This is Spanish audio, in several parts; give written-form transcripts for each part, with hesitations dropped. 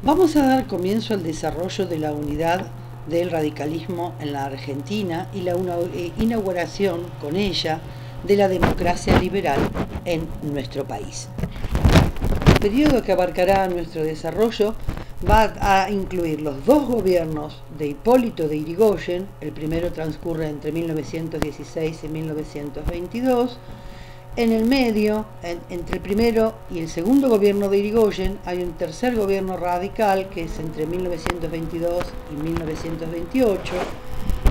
Vamos a dar comienzo al desarrollo de la unidad del radicalismo en la Argentina y la inauguración con ella de la democracia liberal en nuestro país. El periodo que abarcará nuestro desarrollo va a incluir los dos gobiernos de Hipólito de Yrigoyen. El primero transcurre entre 1916 y 1922. En el medio, entre el primero y el segundo gobierno de Yrigoyen, hay un tercer gobierno radical que es entre 1922 y 1928,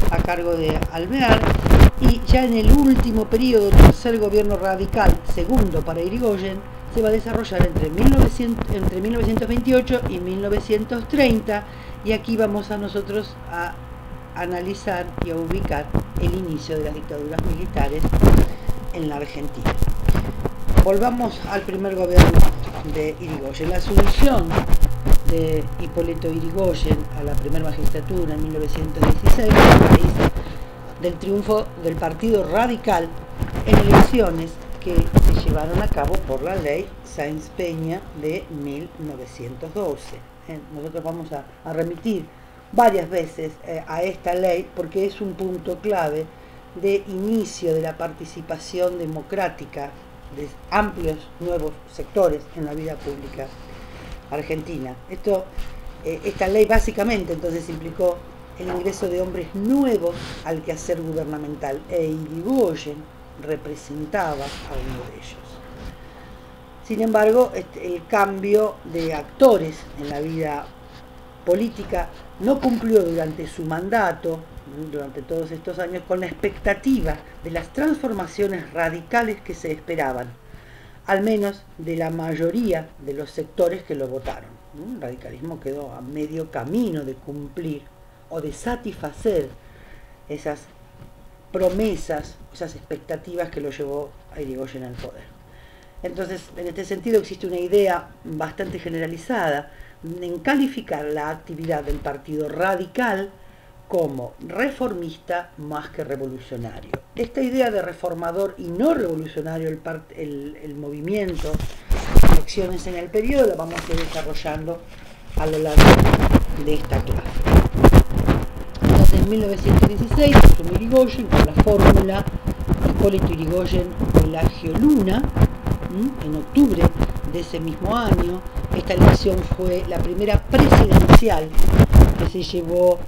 a cargo de Alvear, y ya en el último periodo, tercer gobierno radical, segundo para Yrigoyen, se va a desarrollar entre 1928 y 1930, y aquí vamos a nosotros a analizar y a ubicar el inicio de las dictaduras militares en la Argentina. Volvamos al primer gobierno de Yrigoyen. La asunción de Hipólito Yrigoyen a la primera magistratura en 1916 a raíz del triunfo del Partido Radical en elecciones que se llevaron a cabo por la ley Sáenz-Peña de 1912. Nosotros vamos a remitir varias veces a esta ley porque es un punto clave de inicio de la participación democrática de amplios nuevos sectores en la vida pública argentina. Esta ley básicamente entonces implicó el ingreso de hombres nuevos al quehacer gubernamental, e Yrigoyen representaba a uno de ellos. Sin embargo, el cambio de actores en la vida política no cumplió durante su mandato, durante todos estos años, con la expectativa de las transformaciones radicales que se esperaban, al menos de la mayoría de los sectores que lo votaron. El radicalismo quedó a medio camino de cumplir o de satisfacer esas promesas, esas expectativas que lo llevó a Yrigoyen al poder. Entonces, en este sentido existe una idea bastante generalizada en calificar la actividad del Partido Radical como reformista más que revolucionario. Esta idea de reformador y no revolucionario, el movimiento, las acciones en el periodo, la vamos a ir desarrollando a lo largo de esta clase. Entonces, en 1916, asumió Yrigoyen con la fórmula Hipólito Yrigoyen Pelagio Luna. En octubre de ese mismo año, esta elección fue la primera presidencial que se llevó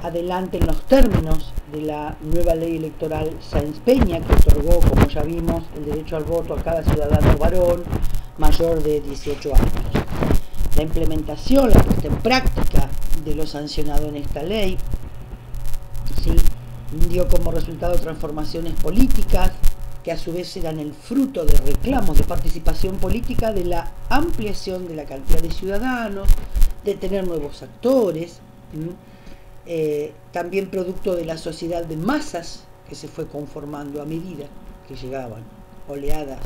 adelante en los términos de la nueva ley electoral Sáenz-Peña, que otorgó, como ya vimos, el derecho al voto a cada ciudadano varón mayor de 18 años. La implementación, la puesta en práctica de lo sancionado en esta ley, ¿sí?, dio como resultado transformaciones políticas que a su vez eran el fruto de reclamos de participación política, de la ampliación de la cantidad de ciudadanos, de tener nuevos actores, también producto de la sociedad de masas que se fue conformando a medida que llegaban oleadas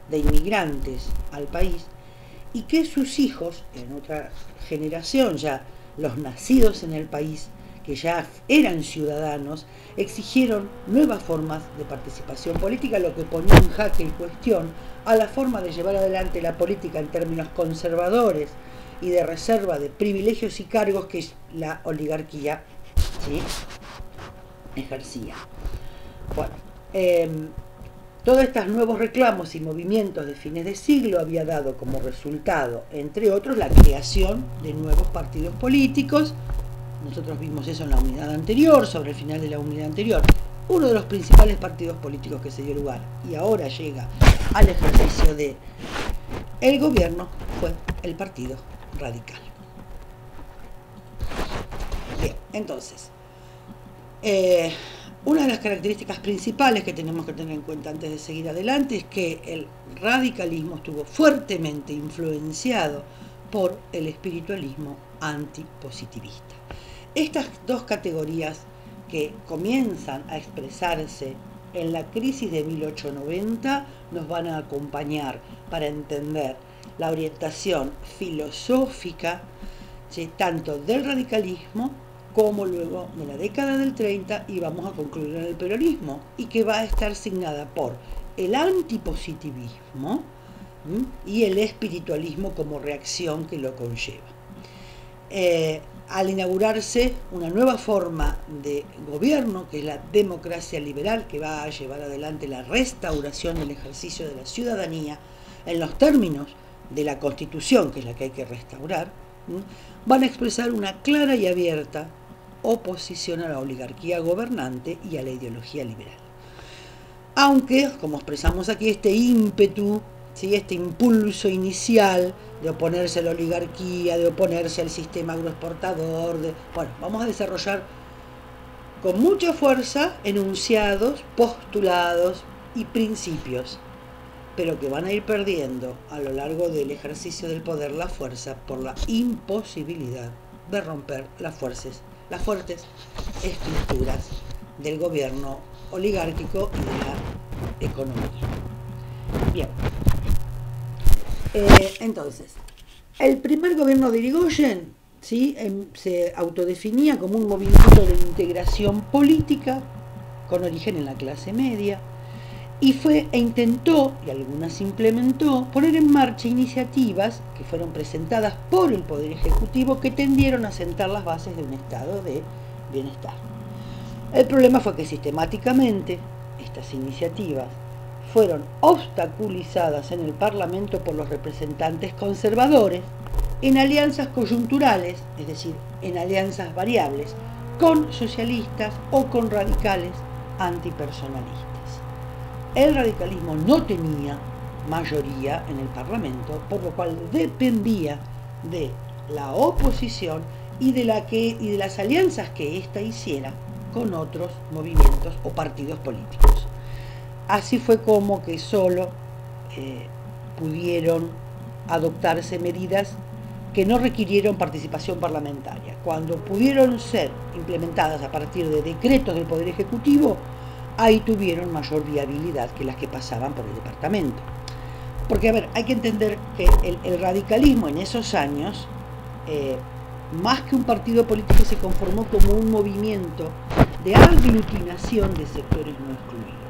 de inmigrantes al país, y que sus hijos, en otra generación ya los nacidos en el país, que ya eran ciudadanos, exigieron nuevas formas de participación política, lo que ponía en jaque y cuestión a la forma de llevar adelante la política en términos conservadores y de reserva de privilegios y cargos que la oligarquía, ¿sí?, ejercía. Bueno, todos estos nuevos reclamos y movimientos de fines de siglo había dado como resultado, entre otros, la creación de nuevos partidos políticos. Nosotros vimos eso en la unidad anterior, sobre el final de la unidad anterior. Uno de los principales partidos políticos que se dio lugar y ahora llega al ejercicio de el gobierno fue el Partido Radical. Bien, entonces, una de las características principales que tenemos que tener en cuenta antes de seguir adelante es que el radicalismo estuvo fuertemente influenciado por el espiritualismo antipositivista. Estas dos categorías que comienzan a expresarse en la crisis de 1890 nos van a acompañar para entender la orientación filosófica, ¿sí?, tanto del radicalismo como luego de la década del 30, y vamos a concluir en el peronismo, y que va a estar signada por el antipositivismo y el espiritualismo como reacción que lo conlleva. al inaugurarse una nueva forma de gobierno, que es la democracia liberal, que va a llevar adelante la restauración del ejercicio de la ciudadanía en los términos de la Constitución, que es la que hay que restaurar, van a expresar una clara y abierta oposición a la oligarquía gobernante y a la ideología liberal. Aunque, como expresamos aquí, este ímpetu, ¿sí?, este impulso inicial de oponerse a la oligarquía, de oponerse al sistema agroexportador, bueno, vamos a desarrollar con mucha fuerza enunciados, postulados y principios, pero que van a ir perdiendo a lo largo del ejercicio del poder la fuerza por la imposibilidad de romper las fuertes estructuras del gobierno oligárquico y de la economía. Bien. Entonces, el primer gobierno de Irigoyen, ¿sí?, se autodefinía como un movimiento de integración política con origen en la clase media y intentó, y algunas implementó, poner en marcha iniciativas que fueron presentadas por el Poder Ejecutivo que tendieron a sentar las bases de un estado de bienestar. El problema fue que sistemáticamente estas iniciativas fueron obstaculizadas en el Parlamento por los representantes conservadores en alianzas coyunturales, es decir, en alianzas variables, con socialistas o con radicales antipersonalistas. El radicalismo no tenía mayoría en el Parlamento, por lo cual dependía de la oposición y de las alianzas que ésta hiciera con otros movimientos o partidos políticos. Así fue como que solo pudieron adoptarse medidas que no requirieron participación parlamentaria. Cuando pudieron ser implementadas a partir de decretos del Poder Ejecutivo, ahí tuvieron mayor viabilidad que las que pasaban por el departamento. Porque, a ver, hay que entender que el radicalismo en esos años, más que un partido político, se conformó como un movimiento de aglutinación de sectores no excluidos.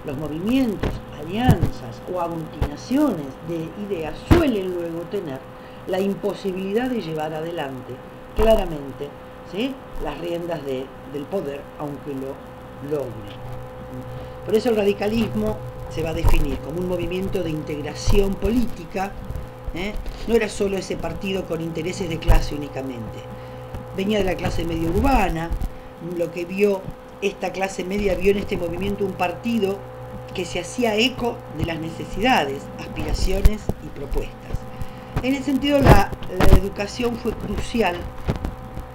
Los movimientos, alianzas o aglutinaciones de ideas suelen luego tener la imposibilidad de llevar adelante claramente, ¿sí?, las riendas del poder, aunque lo logre. Por eso el radicalismo se va a definir como un movimiento de integración política. No era solo ese partido con intereses de clase únicamente, venía de la clase media urbana. Lo que esta clase media vio en este movimiento un partido que se hacía eco de las necesidades, aspiraciones y propuestas. En ese sentido, la educación fue crucial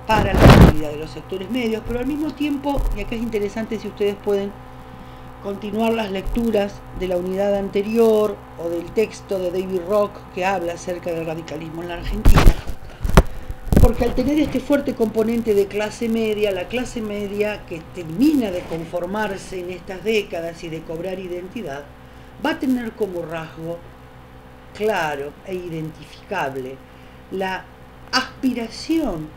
para la movilidad de los sectores medios, pero al mismo tiempo, y acá es interesante si ustedes pueden continuar las lecturas de la unidad anterior o del texto de David Rock que habla acerca del radicalismo en la Argentina, porque al tener este fuerte componente de clase media, la clase media que termina de conformarse en estas décadas y de cobrar identidad, va a tener como rasgo claro e identificable la aspiración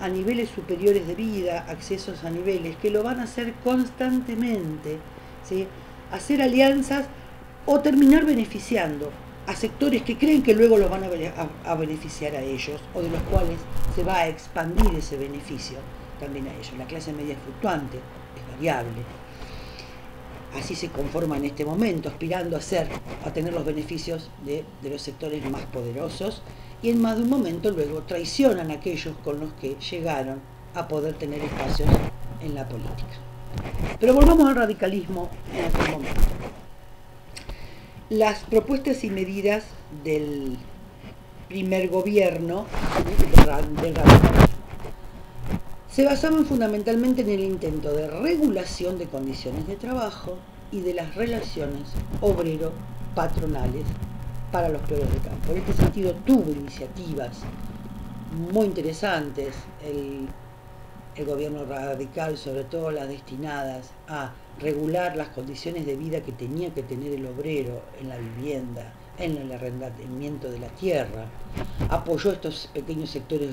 a niveles superiores de vida, accesos a niveles que lo van a hacer constantemente, ¿sí?, hacer alianzas o terminar beneficiando a sectores que creen que luego los van a beneficiar a ellos, o de los cuales se va a expandir ese beneficio también a ellos. La clase media es fluctuante, es variable. Así se conforma en este momento, aspirando a tener los beneficios de los sectores más poderosos, y en más de un momento luego traicionan a aquellos con los que llegaron a poder tener espacios en la política. Pero volvamos al radicalismo en aquel momento. Las propuestas y medidas del primer gobierno del radicalismo se basaban fundamentalmente en el intento de regulación de condiciones de trabajo y de las relaciones obrero-patronales para los peores de campo. En este sentido tuvo iniciativas muy interesantes el gobierno radical, sobre todo las destinadas a regular las condiciones de vida que tenía que tener el obrero en la vivienda, en el arrendamiento de la tierra. Apoyó estos pequeños sectores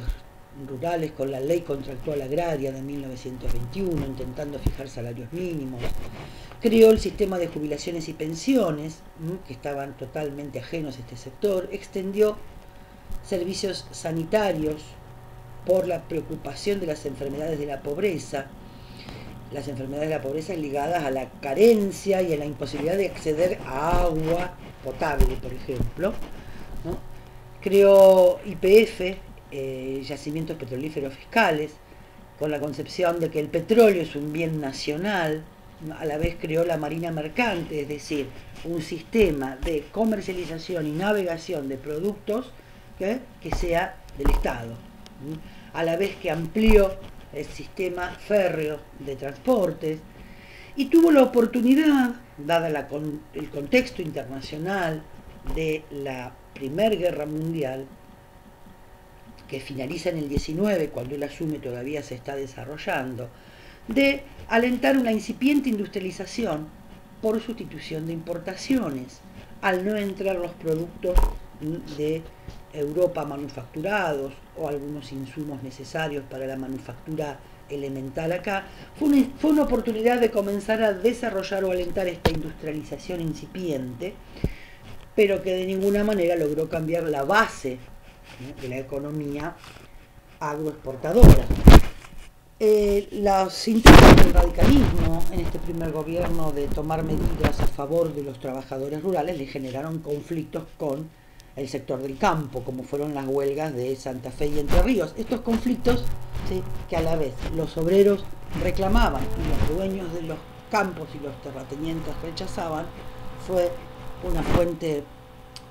rurales con la ley contractual agraria de 1921, intentando fijar salarios mínimos. Creó el sistema de jubilaciones y pensiones, que estaban totalmente ajenos a este sector. Extendió servicios sanitarios por la preocupación de las enfermedades de la pobreza, las enfermedades de la pobreza ligadas a la carencia y a la imposibilidad de acceder a agua potable, por ejemplo, ¿no? Creó YPF, yacimientos petrolíferos fiscales, con la concepción de que el petróleo es un bien nacional. A la vez creó la Marina Mercante, es decir, un sistema de comercialización y navegación de productos que sea del Estado. A la vez que amplió el sistema férreo de transportes y tuvo la oportunidad, dada el contexto internacional de la Primera Guerra Mundial, que finaliza en el 19, cuando él asume todavía se está desarrollando, de alentar una incipiente industrialización por sustitución de importaciones, al no entrar los productos de Europa manufacturados o algunos insumos necesarios para la manufactura elemental acá. Fue una oportunidad de comenzar a desarrollar o alentar esta industrialización incipiente, pero que de ninguna manera logró cambiar la base, ¿no?, de la economía agroexportadora. Los intentos del radicalismo en este primer gobierno de tomar medidas a favor de los trabajadores rurales le generaron conflictos con el sector del campo, como fueron las huelgas de Santa Fe y Entre Ríos. Estos conflictos, ¿sí?, que a la vez los obreros reclamaban y los dueños de los campos y los terratenientes rechazaban, fue una fuente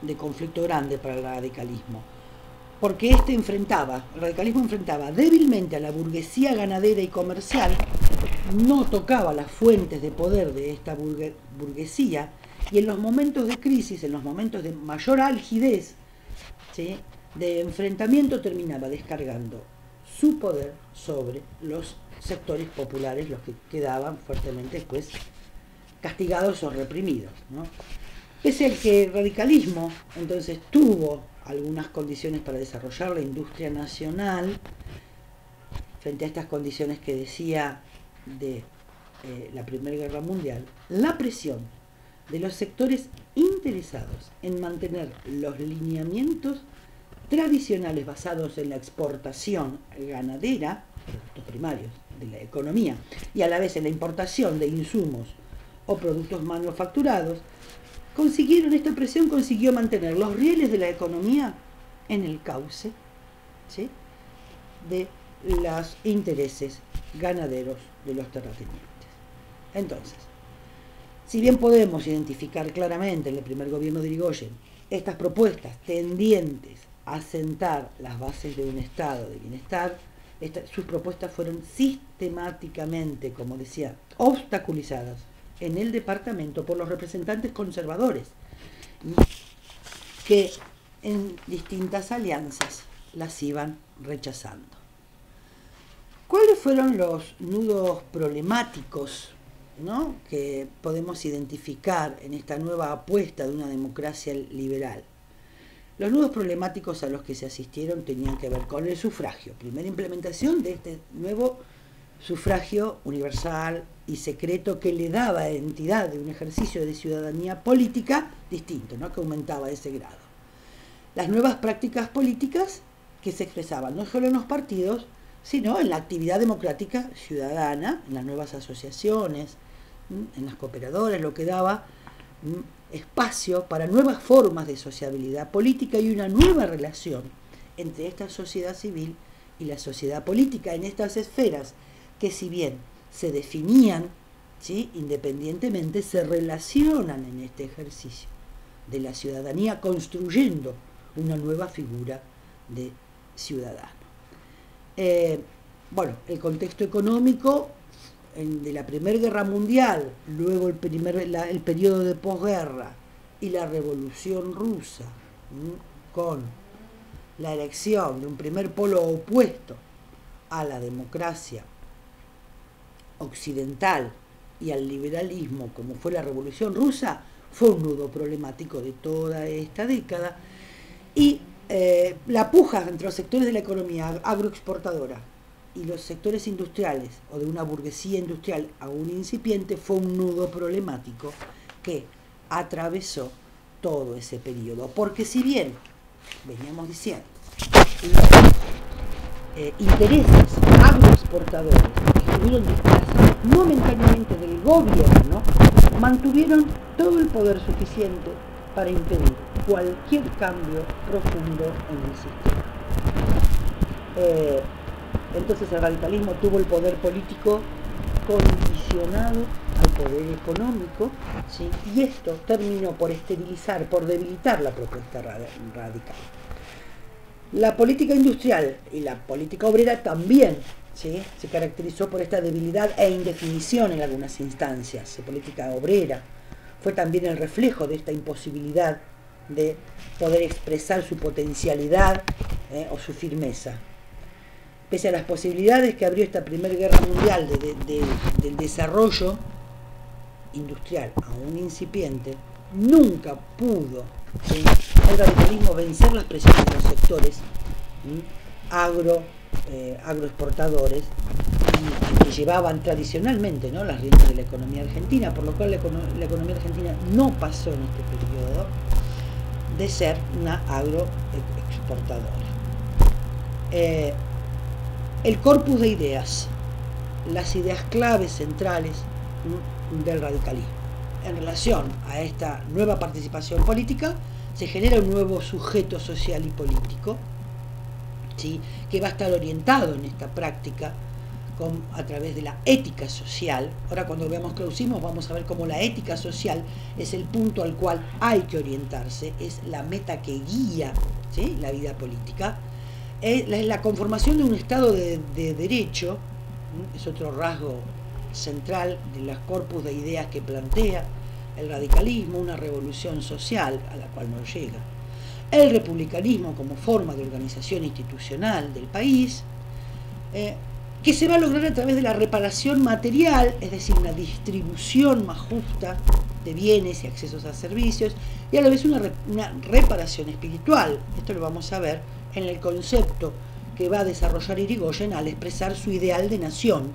de conflicto grande para el radicalismo. Porque el radicalismo enfrentaba débilmente a la burguesía ganadera y comercial, no tocaba las fuentes de poder de esta burguesía, y en los momentos de crisis, en los momentos de mayor algidez, ¿sí?, de enfrentamiento, terminaba descargando su poder sobre los sectores populares, los que quedaban fuertemente pues castigados o reprimidos, ¿no? Pese al que el radicalismo entonces tuvo algunas condiciones para desarrollar la industria nacional, frente a estas condiciones que decía de la Primera Guerra Mundial, la presión de los sectores interesados en mantener los lineamientos tradicionales basados en la exportación ganadera, productos primarios de la economía, y a la vez en la importación de insumos o productos manufacturados, esta presión consiguió mantener los rieles de la economía en el cauce, ¿sí?, de los intereses ganaderos de los terratenientes. Entonces, si bien podemos identificar claramente en el primer gobierno de Irigoyen estas propuestas tendientes a sentar las bases de un estado de bienestar, sus propuestas fueron sistemáticamente, como decía, obstaculizadas en el departamento por los representantes conservadores, que en distintas alianzas las iban rechazando. ¿Cuáles fueron los nudos problemáticos, ¿no?, que podemos identificar en esta nueva apuesta de una democracia liberal? Los nudos problemáticos a los que se asistieron tenían que ver con el sufragio, primera implementación de este nuevo sufragio universal y secreto que le daba entidad de un ejercicio de ciudadanía política distinto, ¿no?, que aumentaba ese grado. Las nuevas prácticas políticas que se expresaban no solo en los partidos, sino en la actividad democrática ciudadana, en las nuevas asociaciones, en las cooperadoras, lo que daba espacio para nuevas formas de sociabilidad política y una nueva relación entre esta sociedad civil y la sociedad política en estas esferas que, si bien se definían, ¿sí?, independientemente, se relacionan en este ejercicio de la ciudadanía, construyendo una nueva figura de ciudadano. El contexto económico de la Primera Guerra Mundial, luego el periodo de posguerra y la Revolución Rusa, con la elección de un primer polo opuesto a la democracia occidental y al liberalismo, como fue la Revolución Rusa, fue un nudo problemático de toda esta década, y la puja entre los sectores de la economía agroexportadora y los sectores industriales, o de una burguesía industrial aún incipiente, fue un nudo problemático que atravesó todo ese periodo. Porque si bien, veníamos diciendo, intereses agroexportadores que estuvieron desplazados momentáneamente del gobierno, mantuvieron todo el poder suficiente para impedir cualquier cambio profundo en el sistema. Entonces el radicalismo tuvo el poder político condicionado al poder económico, ¿sí? Y esto terminó por esterilizar, por debilitar la propuesta radical. La política industrial y la política obrera también, ¿sí?, se caracterizó por esta debilidad e indefinición en algunas instancias. La política obrera fue también el reflejo de esta imposibilidad de poder expresar su potencialidad o su firmeza. Pese a las posibilidades que abrió esta Primera Guerra Mundial del desarrollo industrial aún incipiente, nunca pudo el radicalismo vencer las presiones de los sectores agroexportadores y que llevaban tradicionalmente, ¿no?, las riendas de la economía argentina, por lo cual la economía argentina no pasó en este periodo de ser una agroexportadora. El corpus de ideas, las ideas claves centrales del radicalismo. En relación a esta nueva participación política, se genera un nuevo sujeto social y político, ¿sí?, que va a estar orientado en esta práctica a través de la ética social. Ahora, cuando veamos Clausismo, vamos a ver cómo la ética social es el punto al cual hay que orientarse, es la meta que guía, ¿sí?, la vida política. La conformación de un Estado de derecho es otro rasgo central de los corpus de ideas que plantea el radicalismo, una revolución social a la cual no llega. El republicanismo como forma de organización institucional del país, que se va a lograr a través de la reparación material, es decir, una distribución más justa de bienes y accesos a servicios, y a la vez una reparación espiritual. Esto lo vamos a ver en el concepto que va a desarrollar Irigoyen al expresar su ideal de nación,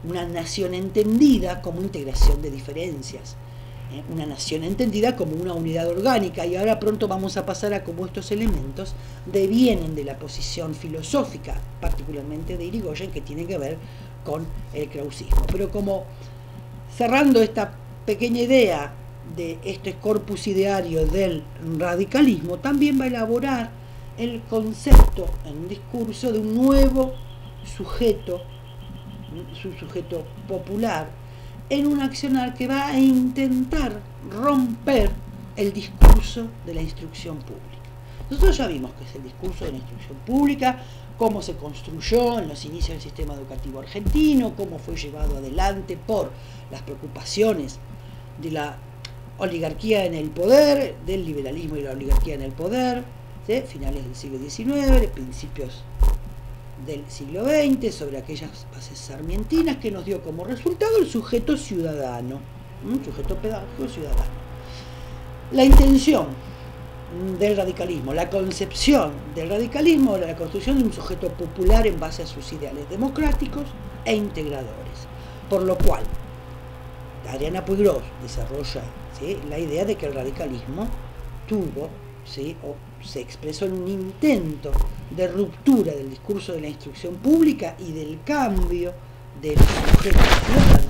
una nación entendida como integración de diferencias, una nación entendida como una unidad orgánica, y ahora pronto vamos a pasar a cómo estos elementos devienen de la posición filosófica, particularmente de Irigoyen, que tiene que ver con el krausismo. Pero como cerrando esta pequeña idea de este corpus ideario del radicalismo, también va a elaborar el concepto en un discurso de un nuevo sujeto, su sujeto popular, en un accionar que va a intentar romper el discurso de la instrucción pública. Nosotros ya vimos qué es el discurso de la instrucción pública, cómo se construyó en los inicios del sistema educativo argentino, cómo fue llevado adelante por las preocupaciones de la oligarquía en el poder, del liberalismo y la oligarquía en el poder, ¿sí?, finales del siglo XIX, principios del siglo XX, sobre aquellas bases sarmientinas, que nos dio como resultado el sujeto ciudadano, un sujeto pedagógico ciudadano. La intención del radicalismo, la concepción del radicalismo era la construcción de un sujeto popular en base a sus ideales democráticos e integradores, por lo cual Adriana Puigros desarrolla, ¿sí?, la idea de que el radicalismo tuvo, ¿sí?, o se expresó en un intento de ruptura del discurso de la instrucción pública y del cambio del sujeto ciudadano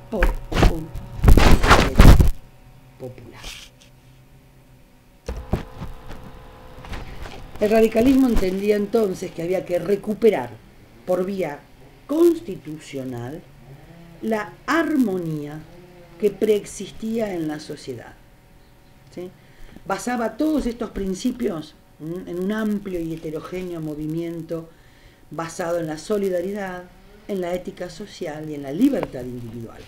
por un sujeto popular. El radicalismo entendía entonces que había que recuperar por vía constitucional la armonía que preexistía en la sociedad, ¿sí? Basaba todos estos principios en un amplio y heterogéneo movimiento basado en la solidaridad, en la ética social y en la libertad individual.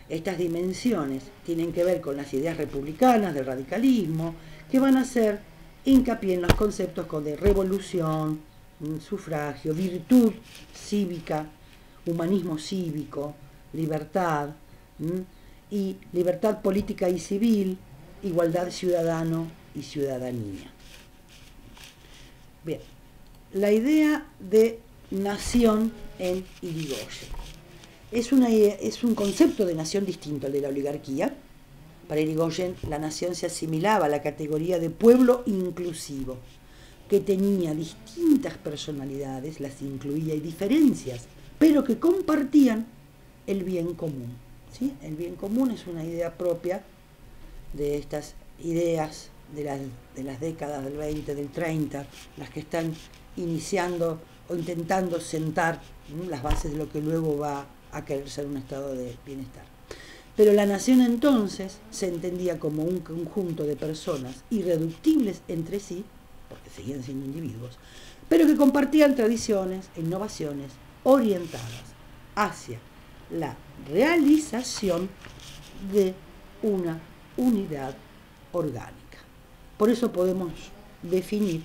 Estas dimensiones tienen que ver con las ideas republicanas del radicalismo, que van a hacer hincapié en los conceptos de revolución, sufragio, virtud cívica, humanismo cívico, libertad, y libertad política y civil, igualdad ciudadano y ciudadanía. Bien, la idea de nación en Irigoyen es un concepto de nación distinto al de la oligarquía. Para Irigoyen, la nación se asimilaba a la categoría de pueblo inclusivo, que tenía distintas personalidades, las incluía y diferencias, pero que compartían el bien común. ¿Sí? El bien común es una idea propia de estas ideas de las décadas del 20, del 30, las que están iniciando o intentando sentar las bases de lo que luego va a querer ser un estado de bienestar. Pero la nación entonces se entendía como un conjunto de personas irreductibles entre sí, porque seguían siendo individuos, pero que compartían tradiciones e innovaciones orientadas hacia la realización de una unidad orgánica. Por eso podemos definir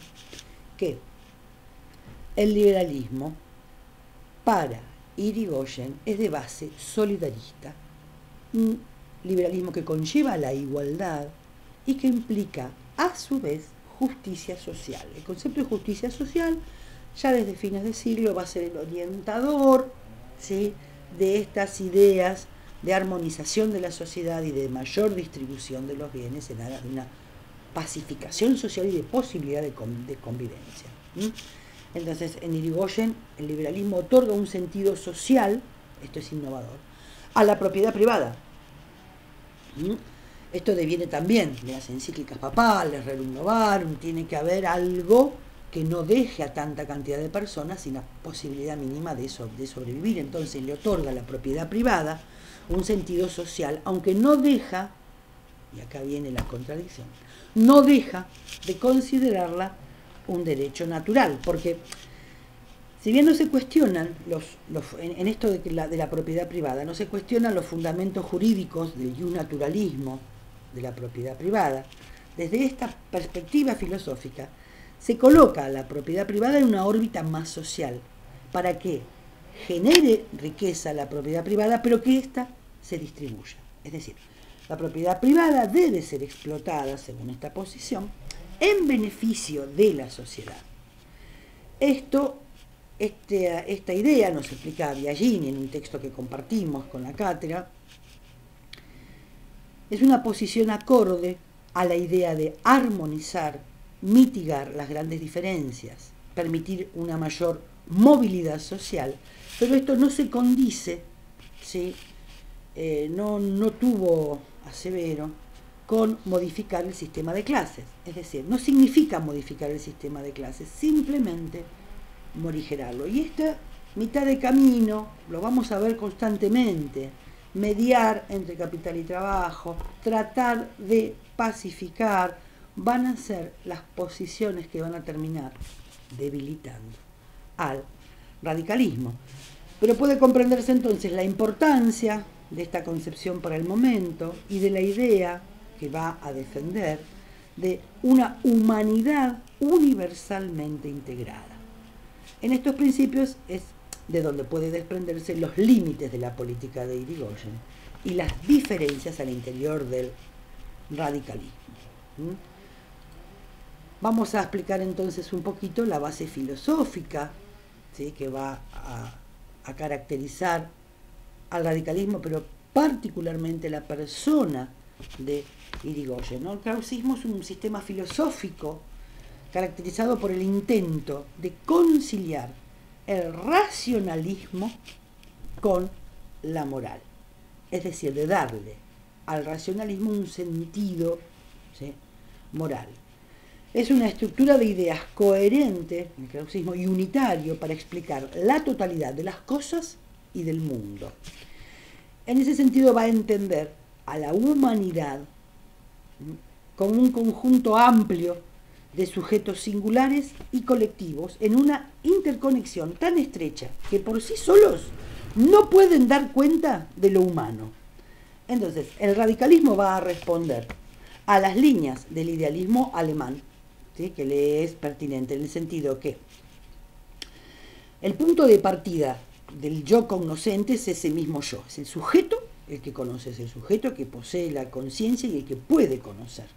que el liberalismo para Irigoyen es de base solidarista, un liberalismo que conlleva la igualdad y que implica a su vez justicia social. El concepto de justicia social ya desde fines de siglo va a ser el orientador, ¿sí?, de estas ideas de armonización de la sociedad y de mayor distribución de los bienes en aras de una pacificación social y de posibilidad de convivencia. Entonces, en Irigoyen, el liberalismo otorga un sentido social, esto es innovador, a la propiedad privada. Esto deviene también de las encíclicas papales, Rerum Novarum, tiene que haber algo que no deje a tanta cantidad de personas sin la posibilidad mínima de sobrevivir. Entonces le otorga a la propiedad privada un sentido social, aunque no deja, y acá viene la contradicción, no deja de considerarla un derecho natural, porque si bien no se cuestionan en esto de la propiedad privada, no se cuestionan los fundamentos jurídicos del naturalismo de la propiedad privada, desde esta perspectiva filosófica se coloca a la propiedad privada en una órbita más social, para que genere riqueza la propiedad privada, pero que ésta se distribuya. Es decir, la propiedad privada debe ser explotada, según esta posición, en beneficio de la sociedad. Esta idea nos explica Biagini en un texto que compartimos con la cátedra. Es una posición acorde a la idea de armonizar, mitigar las grandes diferencias, permitir una mayor movilidad social, pero esto no se condice, ¿sí?, no tuvo asevero con modificar el sistema de clases. Es decir, no significa modificar el sistema de clases, simplemente morigerarlo. Y esta mitad de camino lo vamos a ver constantemente: mediar entre capital y trabajo, tratar de pacificar, van a ser las posiciones que van a terminar debilitando al radicalismo. Pero puede comprenderse entonces la importancia de esta concepción para el momento y de la idea que va a defender de una humanidad universalmente integrada. En estos principios es de donde puede desprenderse los límites de la política de Irigoyen y las diferencias al interior del radicalismo. Vamos a explicar entonces un poquito la base filosófica, ¿sí?, que va a caracterizar al radicalismo, pero particularmente la persona de Irigoyen, ¿no? El krausismo es un sistema filosófico caracterizado por el intento de conciliar el racionalismo con la moral, es decir, de darle al racionalismo un sentido, ¿sí?, moral. Es una estructura de ideas coherente, el krausismo, y unitario para explicar la totalidad de las cosas y del mundo. En ese sentido va a entender a la humanidad como un conjunto amplio de sujetos singulares y colectivos en una interconexión tan estrecha que por sí solos no pueden dar cuenta de lo humano. Entonces, el radicalismo va a responder a las líneas del idealismo alemán, ¿sí?, que le es pertinente, en el sentido que el punto de partida del yo cognoscente es ese mismo yo, es el sujeto el que conoce, es el sujeto que posee la conciencia y el que puede conocer.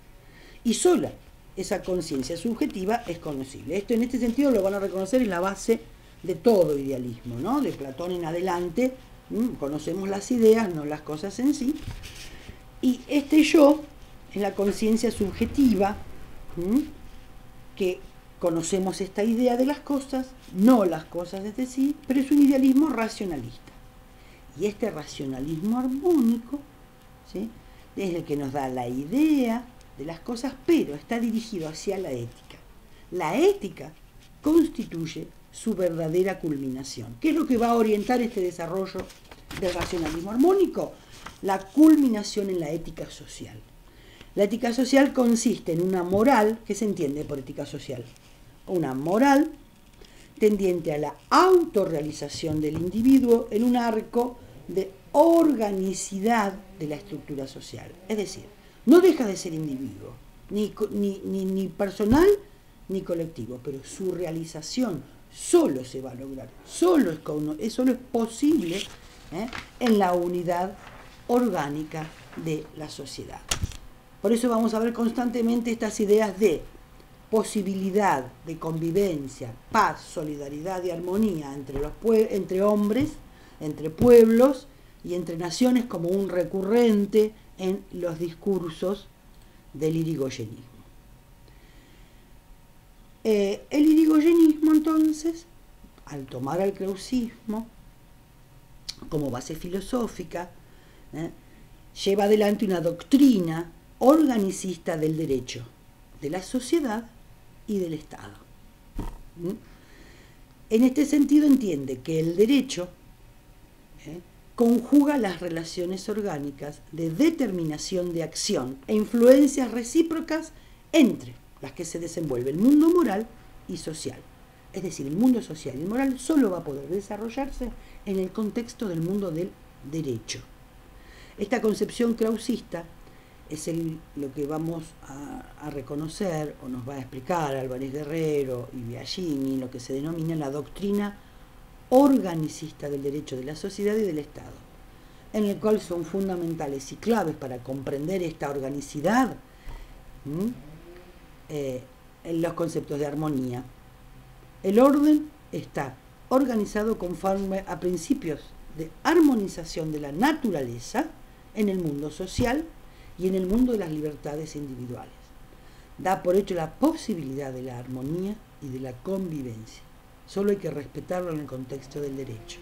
Y sola esa conciencia subjetiva es conocible. Esto en este sentido lo van a reconocer en la base de todo idealismo, ¿no? De Platón en adelante, conocemos las ideas, no las cosas en sí. Y este yo es la conciencia subjetiva que conocemos esta idea de las cosas, no las cosas desde sí, pero es un idealismo racionalista. Y este racionalismo armónico, ¿sí?, es el que nos da la idea de las cosas, pero está dirigido hacia la ética. La ética constituye su verdadera culminación. ¿Qué es lo que va a orientar este desarrollo del racionalismo armónico? La culminación en la ética social. La ética social consiste en una moral, ¿qué se entiende por ética social? Una moral tendiente a la autorrealización del individuo en un arco de organicidad de la estructura social. Es decir, no deja de ser individuo, ni personal ni colectivo, pero su realización solo se va a lograr, solo es posible en la unidad orgánica de la sociedad. Por eso vamos a ver constantemente estas ideas de posibilidad de convivencia, paz, solidaridad y armonía entre hombres, entre pueblos y entre naciones como un recurrente en los discursos del irigoyenismo. El irigoyenismo, entonces, al tomar al krausismo como base filosófica, lleva adelante una doctrina organicista del derecho, de la sociedad y del Estado. En este sentido entiende que el derecho conjuga las relaciones orgánicas de determinación de acción e influencias recíprocas entre las que se desenvuelve el mundo moral y social. Es decir, el mundo social y el moral solo va a poder desarrollarse en el contexto del mundo del derecho. Esta concepción krausista es lo que vamos a reconocer, o nos va a explicar Álvarez Guerrero y Biagini, lo que se denomina la doctrina organicista del derecho de la sociedad y del Estado, en el cual son fundamentales y claves para comprender esta organicidad en los conceptos de armonía. El orden está organizado conforme a principios de armonización de la naturaleza en el mundo social y en el mundo de las libertades individuales. Da por hecho la posibilidad de la armonía y de la convivencia. Solo hay que respetarlo en el contexto del derecho.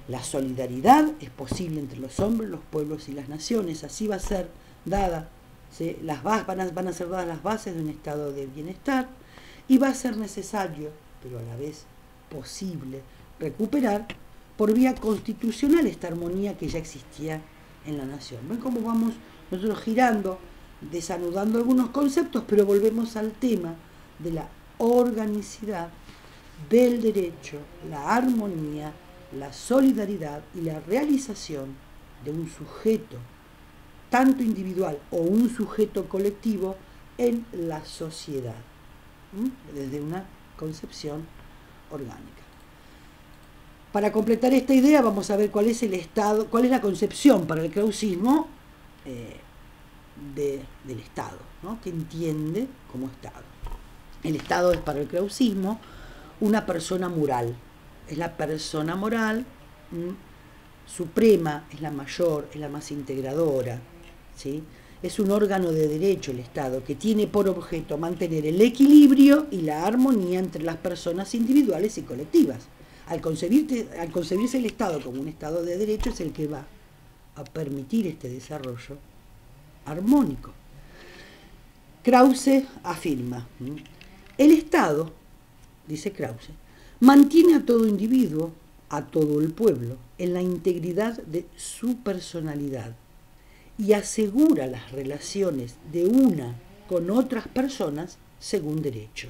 La solidaridad es posible entre los hombres, los pueblos y las naciones. Así va a ser dada, ¿sí?, van a ser dadas las bases de un estado de bienestar, y va a ser necesario, pero a la vez posible, recuperar por vía constitucional esta armonía que ya existía en la nación. ¿Ven cómo vamos nosotros girando, desanudando algunos conceptos, pero volvemos al tema de la organicidad del derecho, la armonía, la solidaridad y la realización de un sujeto, tanto individual o un sujeto colectivo, en la sociedad, desde una concepción orgánica. Para completar esta idea vamos a ver cuál es el Estado, cuál es la concepción para el krausismo del Estado, ¿no?, que entiende como Estado. El Estado es para el krausismo una persona moral, es la persona moral suprema, es la mayor, es la más integradora, ¿sí? Es un órgano de derecho el Estado que tiene por objeto mantener el equilibrio y la armonía entre las personas individuales y colectivas. Al concebirse el Estado como un Estado de derecho, es el que va a permitir este desarrollo armónico. Krause afirma: el Estado, dice Krause, mantiene a todo individuo, a todo el pueblo, en la integridad de su personalidad y asegura las relaciones de una con otras personas según derecho.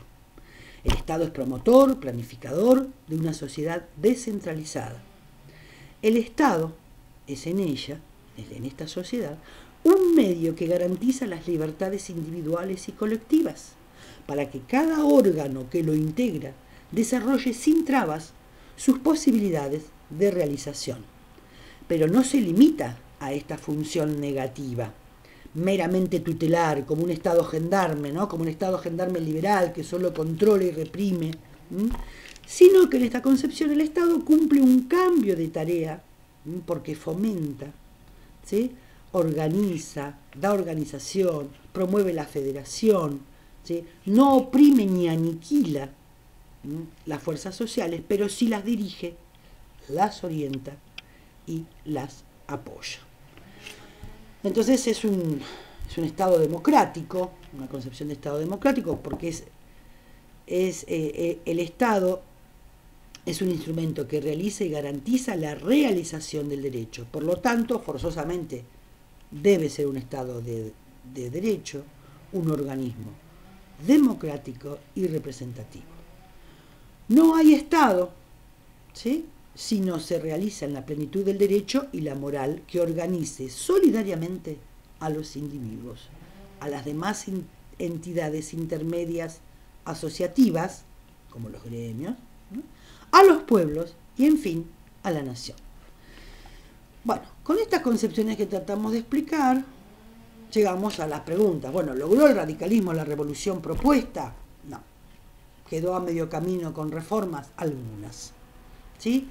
El Estado es promotor, planificador de una sociedad descentralizada. El Estado es en ella, en esta sociedad, un medio que garantiza las libertades individuales y colectivas, para que cada órgano que lo integra desarrolle sin trabas sus posibilidades de realización. Pero no se limita a esta función negativa, meramente tutelar, como un Estado gendarme, ¿no?, como un Estado gendarme liberal que solo controla y reprime, sino que en esta concepción el Estado cumple un cambio de tarea, porque fomenta, ¿sí?, organiza, da organización, promueve la federación, ¿sí? No oprime ni aniquila las fuerzas sociales, pero sí las dirige, las orienta y las apoya. Entonces es un Estado democrático, una concepción de Estado democrático, porque el Estado es un instrumento que realiza y garantiza la realización del derecho. Por lo tanto, forzosamente debe ser un Estado de derecho, un organismo democrático y representativo. No hay Estado, ¿sí?, si no se realiza en la plenitud del derecho y la moral que organice solidariamente a los individuos, a las demás entidades intermedias asociativas, como los gremios, ¿no?, a los pueblos y, en fin, a la nación. Bueno, con estas concepciones que tratamos de explicar, llegamos a las preguntas. Bueno, ¿logró el radicalismo la revolución propuesta? No. Quedó a medio camino con reformas, algunas. ¿Sí?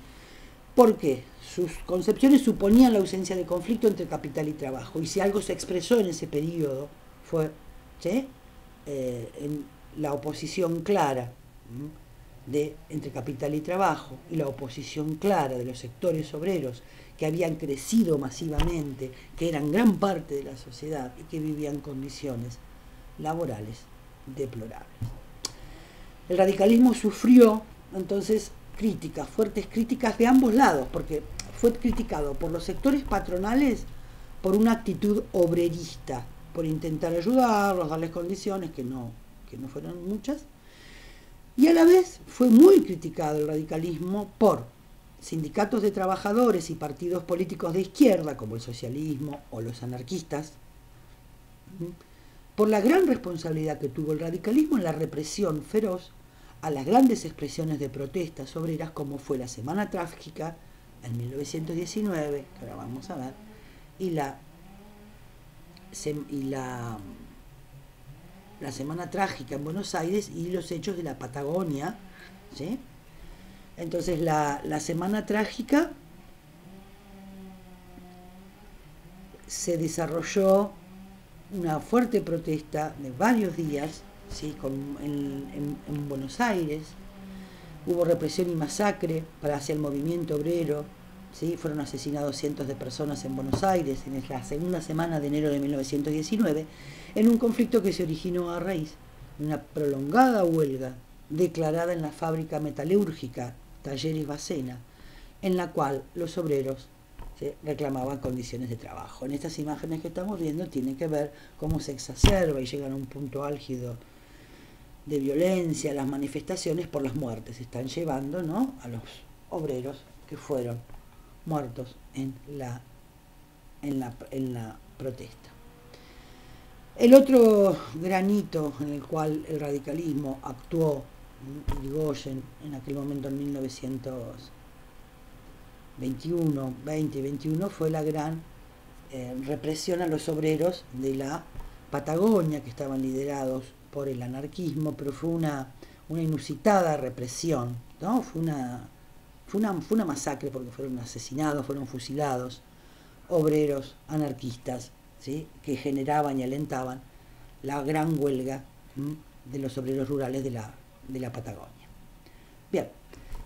Porque sus concepciones suponían la ausencia de conflicto entre capital y trabajo. Y si algo se expresó en ese periodo fue, ¿sí?, en la oposición clara entre capital y trabajo, y la oposición clara de los sectores obreros que habían crecido masivamente, que eran gran parte de la sociedad y que vivían condiciones laborales deplorables. El radicalismo sufrió entonces críticas, fuertes críticas de ambos lados, porque fue criticado por los sectores patronales por una actitud obrerista, por intentar ayudarlos, darles condiciones que no fueron muchas, y a la vez fue muy criticado el radicalismo por sindicatos de trabajadores y partidos políticos de izquierda, como el socialismo o los anarquistas, por la gran responsabilidad que tuvo el radicalismo en la represión feroz a las grandes expresiones de protestas obreras, como fue la Semana Trágica en 1919, que ahora vamos a ver, y la Semana Trágica en Buenos Aires y los hechos de la Patagonia, ¿sí? Entonces la Semana Trágica se desarrolló una fuerte protesta de varios días, ¿sí?, en Buenos Aires. Hubo represión y masacre hacia el movimiento obrero, ¿sí? Fueron asesinados cientos de personas en Buenos Aires en la segunda semana de enero de 1919, en un conflicto que se originó a raíz de una prolongada huelga declarada en la fábrica metalúrgica Talleres Bacena, en la cual los obreros reclamaban condiciones de trabajo. En estas imágenes que estamos viendo tiene que ver cómo se exacerba y llegan a un punto álgido de violencia las manifestaciones por las muertes. Están llevando, ¿no?, a los obreros que fueron muertos en la protesta. El otro granito en el cual el radicalismo actuó, Irigoyen, en aquel momento en 1921, fue la gran represión a los obreros de la Patagonia, que estaban liderados por el anarquismo, pero fue una inusitada represión, ¿no? Fue una masacre, porque fueron asesinados, fueron fusilados obreros anarquistas, ¿sí?, que generaban y alentaban la gran huelga de los obreros rurales de la Patagonia. Bien,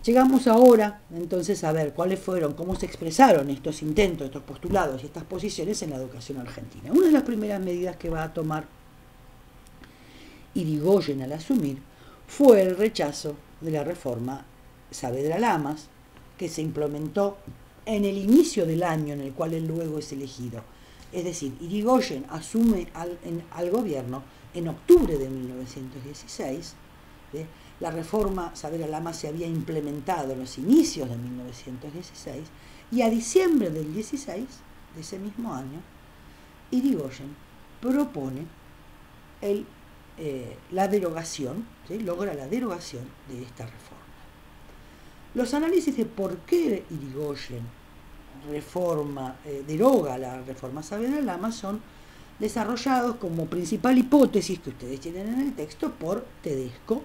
llegamos ahora entonces a ver cómo se expresaron estos intentos, estos postulados y estas posiciones en la educación argentina. Una de las primeras medidas que va a tomar Irigoyen al asumir fue el rechazo de la reforma Saavedra-Lamas, que se implementó en el inicio del año en el cual él luego es elegido. Es decir, Irigoyen asume al gobierno en octubre de 1916. ¿sí? La reforma Saavedra-Lamas se había implementado en los inicios de 1916 y a diciembre del 16 de ese mismo año, Irigoyen propone la derogación, ¿sí?, logra la derogación de esta reforma. Los análisis de por qué Irigoyen deroga la reforma Saavedra-Lamas son desarrollados como principal hipótesis que ustedes tienen en el texto por Tedesco,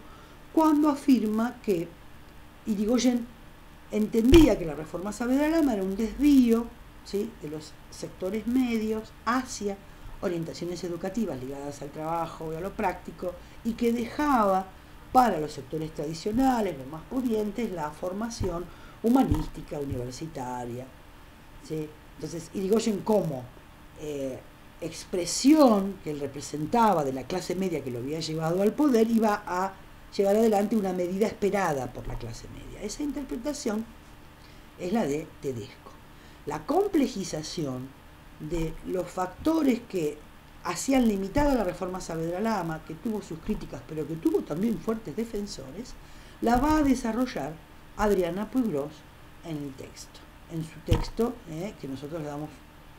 cuando afirma que Irigoyen entendía que la reforma Saavedra-Lamas era un desvío, ¿sí?, de los sectores medios hacia orientaciones educativas ligadas al trabajo y a lo práctico, y que dejaba para los sectores tradicionales, los más pudientes, la formación humanística, universitaria, ¿sí? Entonces, Irigoyen como expresión que él representaba de la clase media que lo había llevado al poder, iba a llevar adelante una medida esperada por la clase media. Esa interpretación es la de Tedesco. La complejización de los factores que hacían limitada la reforma Saavedra-Lama, que tuvo sus críticas, pero que tuvo también fuertes defensores, la va a desarrollar Adriana Puigros en el texto. En su texto, que nosotros le damos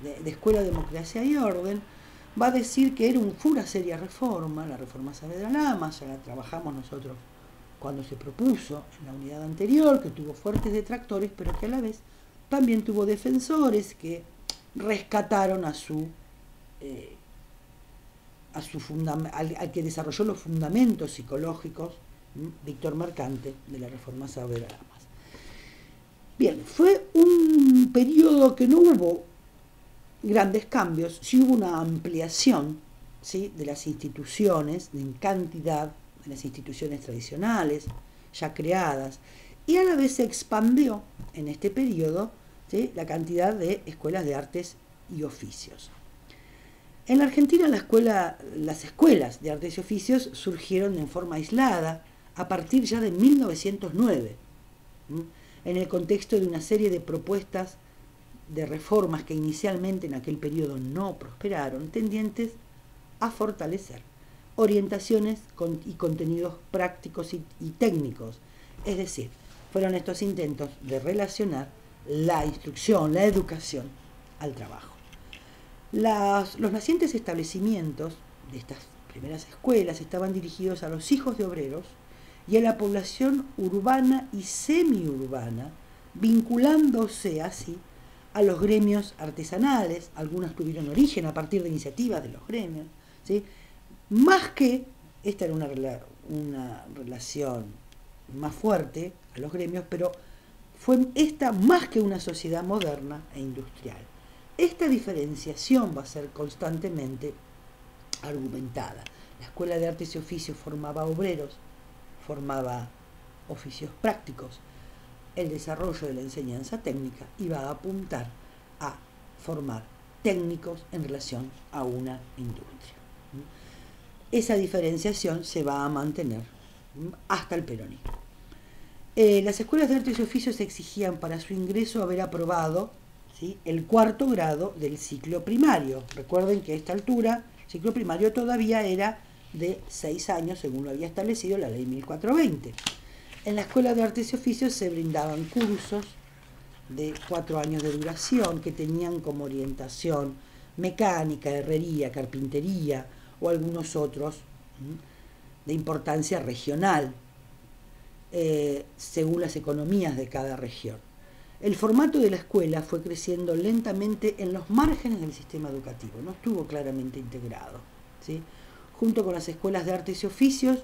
de Escuela, Democracia y Orden, va a decir que fue una seria reforma, la reforma Saavedra-Lama, ya la trabajamos nosotros cuando se propuso en la unidad anterior, que tuvo fuertes detractores, pero que a la vez también tuvo defensores que rescataron al que desarrolló los fundamentos psicológicos, Víctor Mercante, de la reforma Saavedra-Lama. Bien, fue un periodo que no hubo grandes cambios, sí hubo una ampliación, ¿sí?, de las instituciones, en cantidad de las instituciones tradicionales ya creadas, y a la vez se expandió en este periodo, ¿sí?, la cantidad de escuelas de artes y oficios. En la Argentina las escuelas de artes y oficios surgieron en forma aislada a partir ya de 1909, en el contexto de una serie de propuestas de reformas que inicialmente en aquel periodo no prosperaron, tendientes a fortalecer orientaciones y contenidos prácticos y técnicos. Es decir, fueron estos intentos de relacionar la instrucción, la educación al trabajo. Los nacientes establecimientos de estas primeras escuelas estaban dirigidos a los hijos de obreros y a la población urbana y semiurbana, vinculándose así a los gremios artesanales. Algunos tuvieron origen a partir de iniciativas de los gremios, ¿sí? Más que, esta era una relación más fuerte a los gremios, pero fue esta más que una sociedad moderna e industrial. Esta diferenciación va a ser constantemente argumentada. La Escuela de Artes y Oficios formaba obreros, formaba oficios prácticos. El desarrollo de la enseñanza técnica iba a apuntar a formar técnicos en relación a una industria. Esa diferenciación se va a mantener hasta el peronismo. Las escuelas de artes y oficios exigían para su ingreso haber aprobado, ¿sí?, el 4º grado del ciclo primario. Recuerden que a esta altura el ciclo primario todavía era de 6 años, según lo había establecido la ley 1420. En la Escuela de Artes y Oficios se brindaban cursos de 4 años de duración que tenían como orientación mecánica, herrería, carpintería o algunos otros de importancia regional, según las economías de cada región. El formato de la escuela fue creciendo lentamente en los márgenes del sistema educativo, no estuvo claramente integrado, ¿sí? Junto con las escuelas de artes y oficios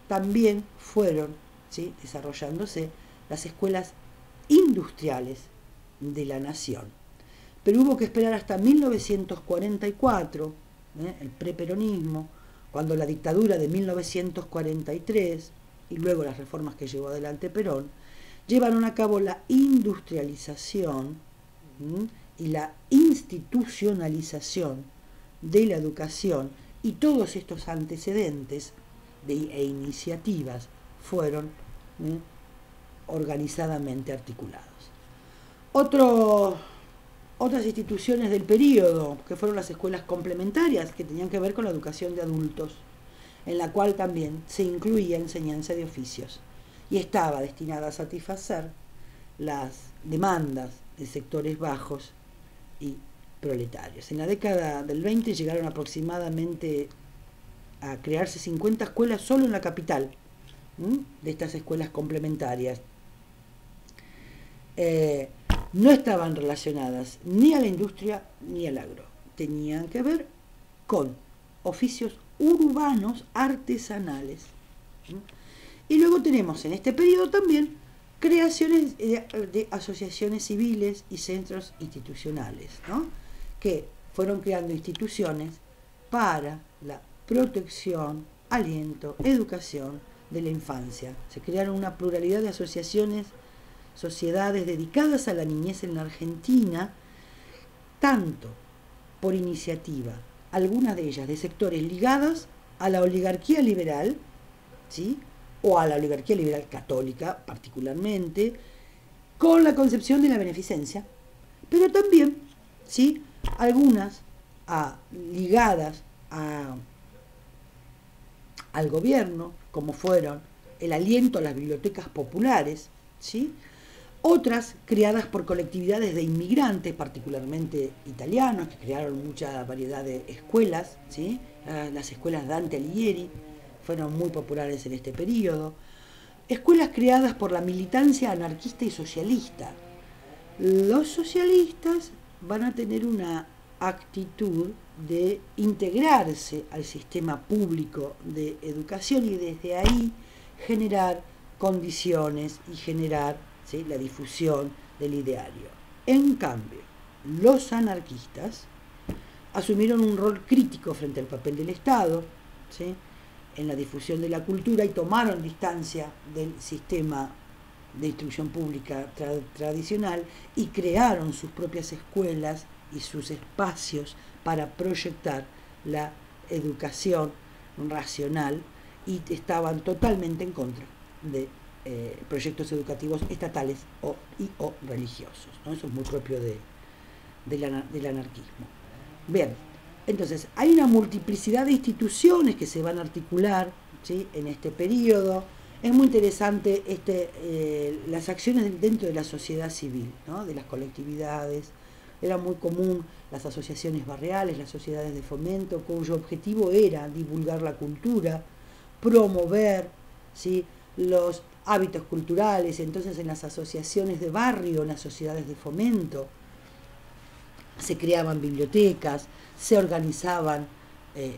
también fueron, ¿sí?, desarrollándose las escuelas industriales de la nación. Pero hubo que esperar hasta 1944, el preperonismo, cuando la dictadura de 1943 y luego las reformas que llevó adelante Perón llevaron a cabo la industrialización y la institucionalización de la educación, y todos estos antecedentes e iniciativas fueron organizadamente articulados. Otras instituciones del periodo, que fueron las escuelas complementarias, que tenían que ver con la educación de adultos, en la cual también se incluía enseñanza de oficios, y estaba destinada a satisfacer las demandas de sectores bajos y proletarios. En la década del 20 llegaron aproximadamente a crearse 50 escuelas solo en la capital, de estas escuelas complementarias. No estaban relacionadas ni a la industria ni al agro, tenían que ver con oficios urbanos artesanales. Y luego tenemos en este periodo también creaciones de asociaciones civiles y centros institucionales, ¿no?, que fueron creando instituciones para la protección aliento, educación de la infancia. Se crearon una pluralidad de asociaciones, sociedades dedicadas a la niñez en la Argentina, tanto por iniciativa, algunas de ellas de sectores ligados a la oligarquía liberal, ¿sí?, o a la oligarquía liberal católica particularmente, con la concepción de la beneficencia, pero también, ¿sí?, algunas ligadas al gobierno, como fueron el aliento a las bibliotecas populares, ¿sí?, otras creadas por colectividades de inmigrantes, particularmente italianos, que crearon mucha variedad de escuelas, ¿sí?, las escuelas Dante Alighieri fueron muy populares en este periodo, escuelas creadas por la militancia anarquista y socialista. Los socialistas van a tener una actitud de integrarse al sistema público de educación y desde ahí generar condiciones y generar, ¿sí?, la difusión del ideario. En cambio, los anarquistas asumieron un rol crítico frente al papel del Estado, ¿sí?, en la difusión de la cultura y tomaron distancia del sistema de instrucción pública tradicional y crearon sus propias escuelas y sus espacios para proyectar la educación racional y estaban totalmente en contra de proyectos educativos estatales o religiosos, ¿no? Eso es muy propio del anarquismo. Bien, entonces hay una multiplicidad de instituciones que se van a articular, ¿sí?, en este periodo. Es muy interesante las acciones dentro de la sociedad civil, ¿no?, de las colectividades. Era muy común las asociaciones barriales, las sociedades de fomento, cuyo objetivo era divulgar la cultura, promover, ¿sí?, los hábitos culturales. Entonces en las asociaciones de barrio, en las sociedades de fomento, se creaban bibliotecas, se organizaban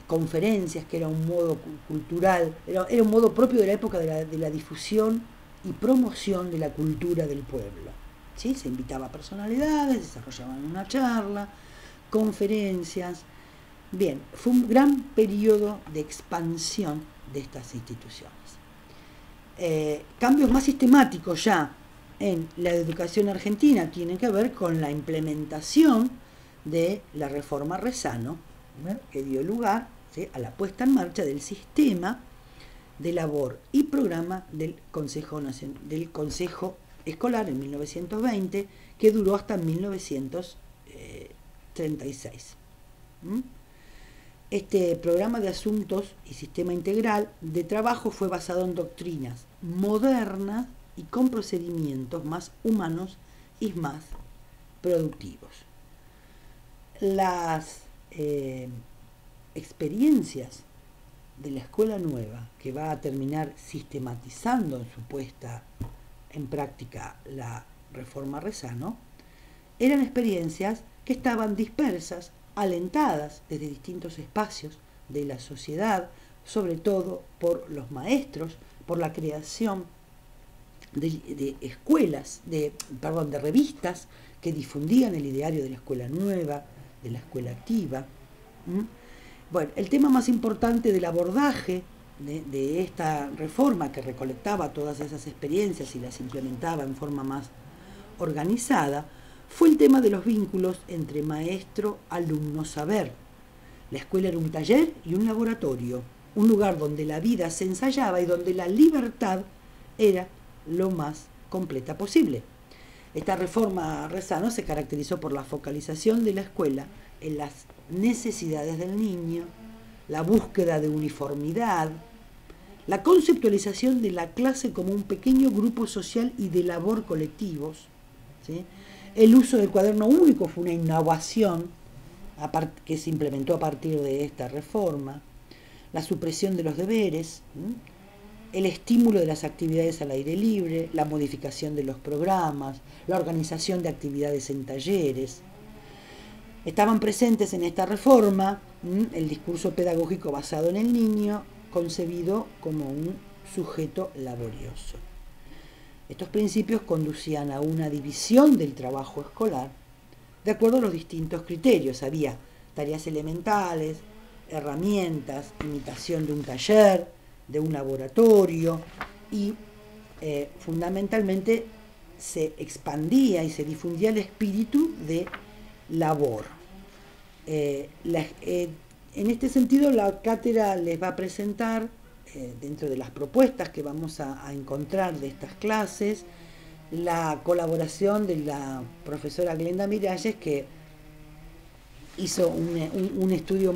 conferencias, que era un modo cultural, era un modo propio de la época de la difusión y promoción de la cultura del pueblo, ¿sí? Se invitaba a personalidades, desarrollaban una charla, conferencias. Bien, fue un gran periodo de expansión de estas instituciones. Cambios más sistemáticos ya en la educación argentina tienen que ver con la implementación de la reforma Rezano, ¿no?, que dio lugar, ¿sí?, a la puesta en marcha del sistema de labor y programa del Consejo Escolar en 1920, que duró hasta 1936. Este programa de asuntos y sistema integral de trabajo fue basado en doctrinas modernas y con procedimientos más humanos y más productivos. Las experiencias de la escuela nueva, que va a terminar sistematizando en su puesta en práctica la reforma Rezano, eran experiencias que estaban dispersas, alentadas desde distintos espacios de la sociedad, sobre todo por los maestros, por la creación de escuelas, de revistas que difundían el ideario de la escuela nueva, de la escuela activa. Bueno, el tema más importante del abordaje de esta reforma, que recolectaba todas esas experiencias y las implementaba en forma más organizada, fue el tema de los vínculos entre maestro, alumno, saber. La escuela era un taller y un laboratorio, un lugar donde la vida se ensayaba y donde la libertad era lo más completa posible. Esta reforma Rezano se caracterizó por la focalización de la escuela en las necesidades del niño, la búsqueda de uniformidad, la conceptualización de la clase como un pequeño grupo social y de labor colectivos, ¿sí? El uso del cuaderno único fue una innovación que se implementó a partir de esta reforma, la supresión de los deberes, el estímulo de las actividades al aire libre, la modificación de los programas, la organización de actividades en talleres. Estaban presentes en esta reforma el discurso pedagógico basado en el niño, concebido como un sujeto laborioso. Estos principios conducían a una división del trabajo escolar de acuerdo a los distintos criterios. Había tareas elementales, herramientas, imitación de un taller, de un laboratorio, y fundamentalmente se expandía y se difundía el espíritu de labor. En este sentido, la cátedra les va a presentar, dentro de las propuestas que vamos a encontrar de estas clases, la colaboración de la profesora Glenda Miralles, que hizo un estudio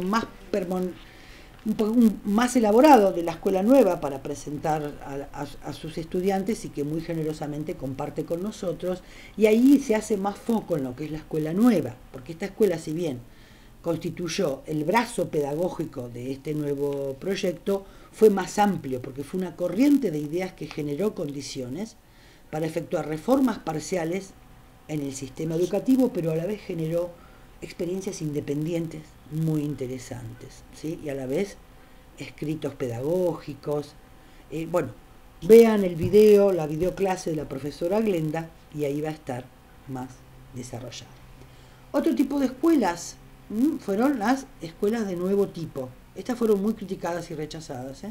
más elaborado de la escuela nueva para presentar a sus estudiantes, y que muy generosamente comparte con nosotros, y ahí se hace más foco en lo que es la escuela nueva, porque esta escuela, si bien constituyó el brazo pedagógico de este nuevo proyecto, fue más amplio, porque fue una corriente de ideas que generó condiciones para efectuar reformas parciales en el sistema educativo, pero a la vez generó experiencias independientes muy interesantes, ¿sí? Y a la vez escritos pedagógicos. Bueno, vean el video, la videoclase de la profesora Glenda, y ahí va a estar más desarrollado. Otro tipo de escuelas fueron las escuelas de nuevo tipo. Estas fueron muy criticadas y rechazadas.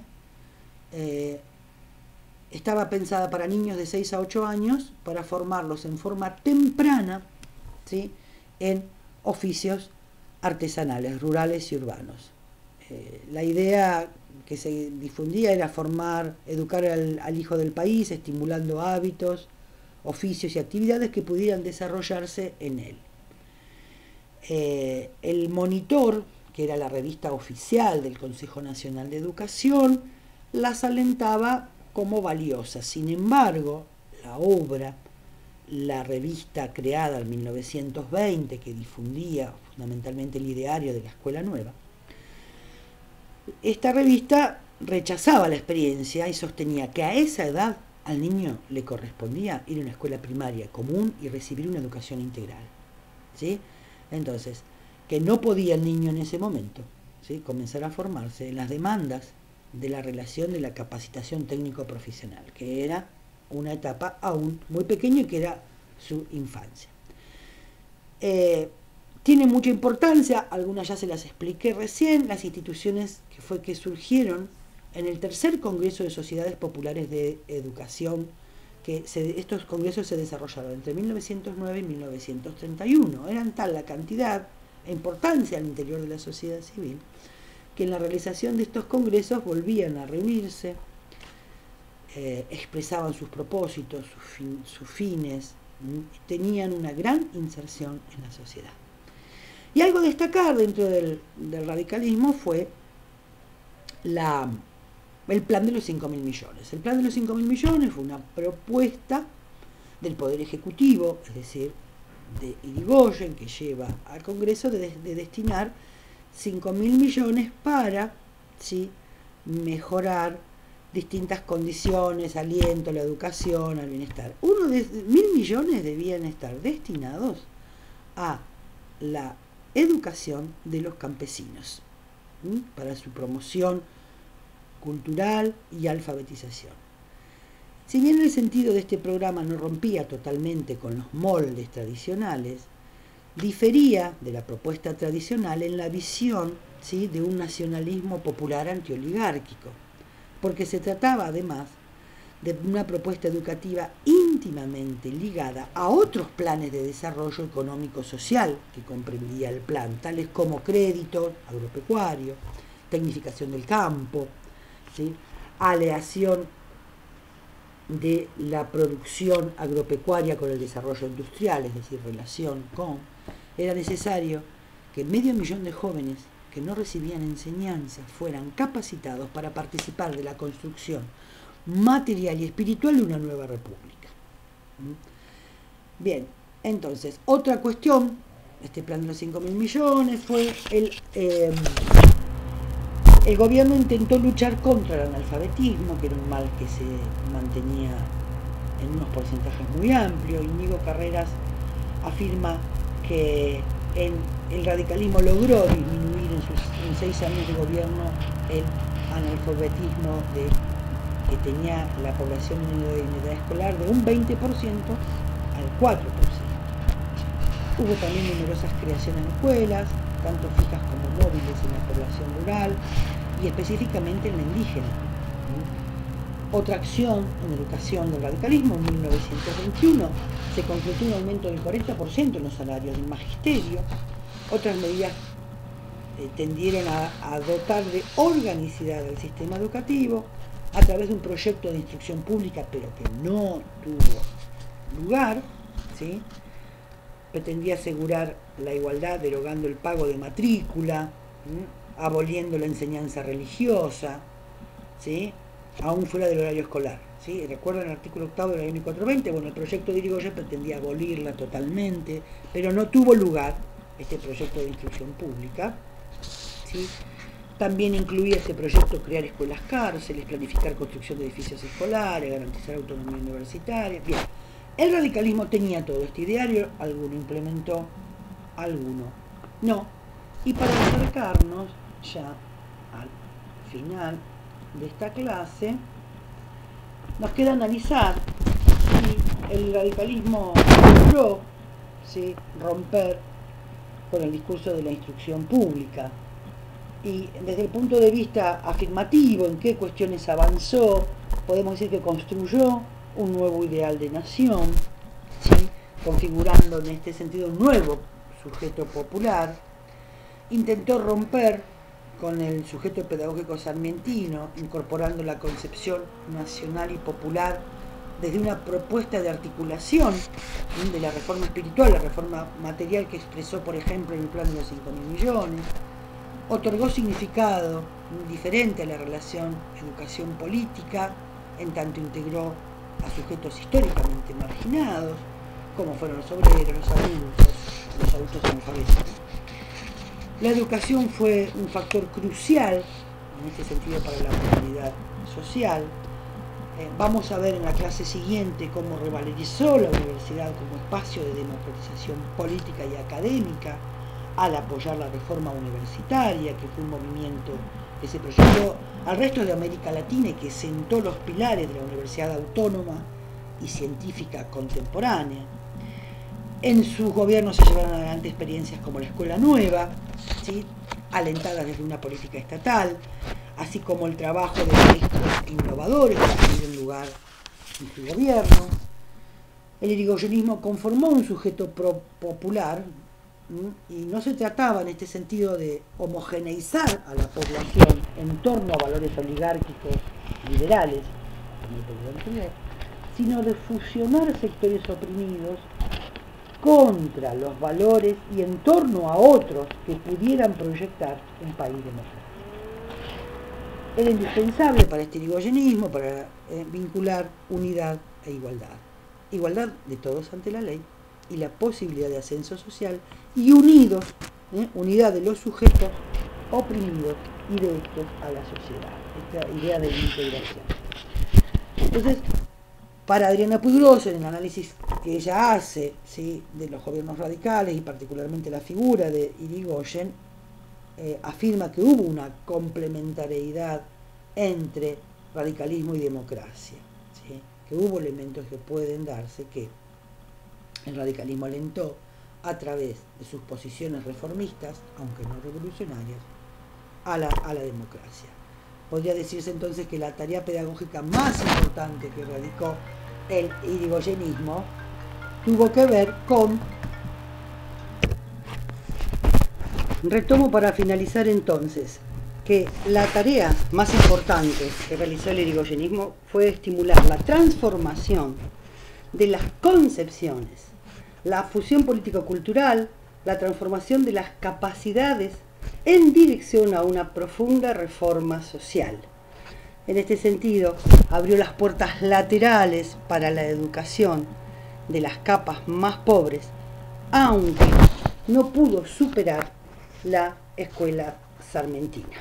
Estaba pensada para niños de 6 a 8 años, para formarlos en forma temprana, ¿sí?, en oficios artesanales, rurales y urbanos. La idea que se difundía era educar al hijo del país, estimulando hábitos, oficios y actividades que pudieran desarrollarse en él. El Monitor, que era la revista oficial del Consejo Nacional de Educación, las alentaba como valiosas. Sin embargo, la revista creada en 1920, que difundía fundamentalmente el ideario de la escuela nueva, esta revista rechazaba la experiencia y sostenía que a esa edad al niño le correspondía ir a una escuela primaria común y recibir una educación integral, ¿sí? Entonces, que no podía el niño en ese momento, ¿sí?, comenzar a formarse en las demandas de la relación de la capacitación técnico-profesional, que era una etapa aún muy pequeña y que era su infancia. Tiene mucha importancia, algunas ya se las expliqué recién, las instituciones que surgieron en el tercer Congreso de Sociedades Populares de Educación, estos congresos se desarrollaron entre 1909 y 1931. Eran tal la cantidad e importancia al interior de la sociedad civil, que en la realización de estos congresos volvían a reunirse, expresaban sus propósitos, sus fines, tenían una gran inserción en la sociedad. Y algo a destacar dentro del radicalismo fue el plan de los 5.000 millones. El plan de los 5.000 millones fue una propuesta del Poder Ejecutivo, es decir, de Irigoyen, que lleva al Congreso de destinar 5.000 millones para, ¿sí?, mejorar distintas condiciones, aliento, la educación, al bienestar. 1.000 millones debían estar destinados a la educación de los campesinos, para su promoción cultural y alfabetización. Si bien el sentido de este programa no rompía totalmente con los moldes tradicionales, difería de la propuesta tradicional en la visión, ¿sí?, de un nacionalismo popular antioligárquico, porque se trataba además de una propuesta educativa íntimamente ligada a otros planes de desarrollo económico-social que comprendía el plan, tales como crédito agropecuario, tecnificación del campo, ¿sí?, aleación de la producción agropecuaria con el desarrollo industrial, es decir, relación con. Era necesario que 500.000 de jóvenes que no recibían enseñanza fueran capacitados para participar de la construcción material y espiritual de una nueva república. Bien, entonces, otra cuestión, este plan de los 5.000 millones, fue el gobierno intentó luchar contra el analfabetismo, que era un mal que se mantenía en unos porcentajes muy amplios. Íñigo Carreras afirma que el radicalismo logró disminuir en 6 años de gobierno el analfabetismo que tenía la población en edad escolar de un 20% al 4%. Hubo también numerosas creaciones de escuelas, tanto fijas como móviles en la población rural y específicamente en la indígena. Otra acción en educación del radicalismo, en 1921, se concretó un aumento del 40% en los salarios del magisterio. Otras medidas tendieron a dotar de organicidad al sistema educativo a través de un proyecto de instrucción pública, pero que no tuvo lugar, ¿sí? Pretendía asegurar la igualdad derogando el pago de matrícula, aboliendo la enseñanza religiosa, ¿sí? Aún fuera del horario escolar, ¿sí? ¿Recuerdan el artículo 8 de la ley 1420? Bueno, el proyecto de Irigoyen pretendía abolirla totalmente, pero no tuvo lugar este proyecto de instrucción pública, ¿sí? También incluía ese proyecto crear escuelas cárceles, planificar construcción de edificios escolares, garantizar autonomía universitaria. Bien, el radicalismo tenía todo este ideario, alguno implementó, alguno no. Y para acercarnos ya al final de esta clase, nos queda analizar si el radicalismo logró, ¿sí?, romper con el discurso de la instrucción pública. Y desde el punto de vista afirmativo, en qué cuestiones avanzó, podemos decir que construyó un nuevo ideal de nación, ¿sí?, configurando en este sentido un nuevo sujeto popular. Intentó romper con el sujeto pedagógico sarmientino, incorporando la concepción nacional y popular desde una propuesta de articulación de la reforma espiritual, la reforma material que expresó, por ejemplo, en el plan de los 5.000 millones. Otorgó significado diferente a la relación educación-política, en tanto integró a sujetos históricamente marginados, como fueron los obreros, los adultos analfabetos. La educación fue un factor crucial, en este sentido, para la movilidad social. Vamos a ver en la clase siguiente cómo revalorizó la universidad como espacio de democratización política y académica, al apoyar la reforma universitaria, que fue un movimiento que se proyectó al resto de América Latina y que sentó los pilares de la universidad autónoma y científica contemporánea. En sus gobiernos se llevaron adelante experiencias como la Escuela Nueva, ¿sí?, alentadas desde una política estatal, así como el trabajo de maestros innovadores que tuvieron lugar en su gobierno. El irigoyenismo conformó un sujeto popular, y no se trataba en este sentido de homogeneizar a la población en torno a valores oligárquicos liberales, sino de fusionar sectores oprimidos contra los valores y en torno a otros que pudieran proyectar un país democrático. Era indispensable para este irigoyenismo, para vincular unidad e igualdad. Igualdad de todos ante la ley y la posibilidad de ascenso social, y unidos, unidad de los sujetos oprimidos y de estos a la sociedad. Esta idea de integración. Entonces, para Adriana Puiggrosser, en el análisis que ella hace, ¿sí?, de los gobiernos radicales y particularmente la figura de Irigoyen, afirma que hubo una complementariedad entre radicalismo y democracia, ¿sí?, que hubo elementos que pueden darse, que el radicalismo alentó a través de sus posiciones reformistas, aunque no revolucionarias, a la democracia. Podría decirse entonces que la tarea pedagógica más importante que radicó el irigoyenismo tuvo que ver con... Retomo para finalizar entonces que la tarea más importante que realizó el irigoyenismo fue estimular la transformación de las concepciones, la fusión político-cultural, la transformación de las capacidades en dirección a una profunda reforma social. En este sentido, abrió las puertas laterales para la educación de las capas más pobres, aunque no pudo superar la escuela sarmentina.